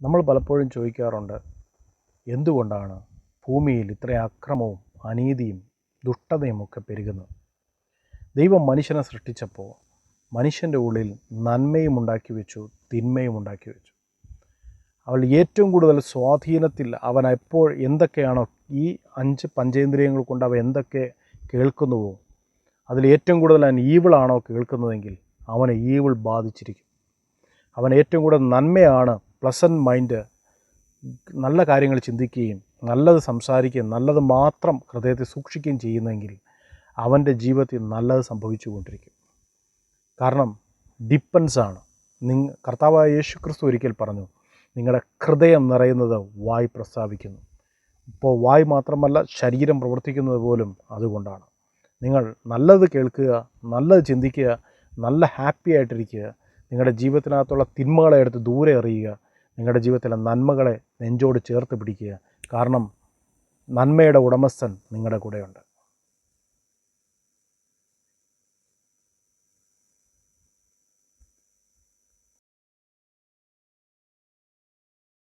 നമ്മൾ പലപ്പോഴും ചോദിക്കാറുണ്ട്, എന്തുകൊണ്ടാണ് ഭൂമിയിൽ ഇത്രയും അക്രമവും അനീതിയും ദുഷ്ടതയും ഒക്കെ പെരുകുന്നത്? ദൈവം മനുഷ്യനെ സൃഷ്ടിച്ചപ്പോൾ മനുഷ്യൻ്റെ ഉള്ളിൽ നന്മയും ഉണ്ടാക്കി വെച്ചു, തിന്മയും ഉണ്ടാക്കി വെച്ചു. അവൾ ഏറ്റവും കൂടുതൽ സ്വാധീനത്തിൽ അവൻ എപ്പോൾ എന്തൊക്കെയാണോ ഈ 5 പഞ്ചേന്ദ്രിയങ്ങൾ കൊണ്ട് അവ എന്തൊക്കെ കേൾക്കുന്നുവോ അതിൽ ഏറ്റവും കൂടുതൽ അവൻ ഈവിളാണോ കേൾക്കുന്നതെങ്കിൽ അവനെ ഈവിൾ ബാധിച്ചിരിക്കും. അവൻ ഏറ്റവും കൂടുതൽ നന്മയാണ്, പ്ലസൻറ്റ് മൈൻഡ്, നല്ല കാര്യങ്ങൾ ചിന്തിക്കുകയും നല്ലത് സംസാരിക്കുകയും നല്ലത് മാത്രം ഹൃദയത്തിൽ സൂക്ഷിക്കുകയും ചെയ്യുന്നെങ്കിൽ അവൻ്റെ ജീവിതത്തിൽ നല്ലത് സംഭവിച്ചു കൊണ്ടിരിക്കും. കാരണം ഡിപ്പെൻസാണ്. കർത്താവായ യേശു ക്രിസ്തു ഒരിക്കൽ പറഞ്ഞു, നിങ്ങളുടെ ഹൃദയം നിറയുന്നത് വായ് പ്രസ്താവിക്കുന്നു. ഇപ്പോൾ വായ് മാത്രമല്ല, ശരീരം പ്രവർത്തിക്കുന്നത് പോലും അതുകൊണ്ടാണ്. നിങ്ങൾ നല്ലത് കേൾക്കുക, നല്ലത് ചിന്തിക്കുക, നല്ല ഹാപ്പി ആയിട്ടിരിക്കുക, നിങ്ങളുടെ ജീവിതത്തിനകത്തുള്ള തിന്മകളെ എടുത്ത് ദൂരെ എറിയുക, നിങ്ങളുടെ ജീവിതത്തിലെ നന്മകളെ നെഞ്ചോട് ചേർത്ത് പിടിക്കുക. കാരണം നന്മയുടെ ഉടമസ്ഥൻ നിങ്ങളുടെ കൂടെയുണ്ട്.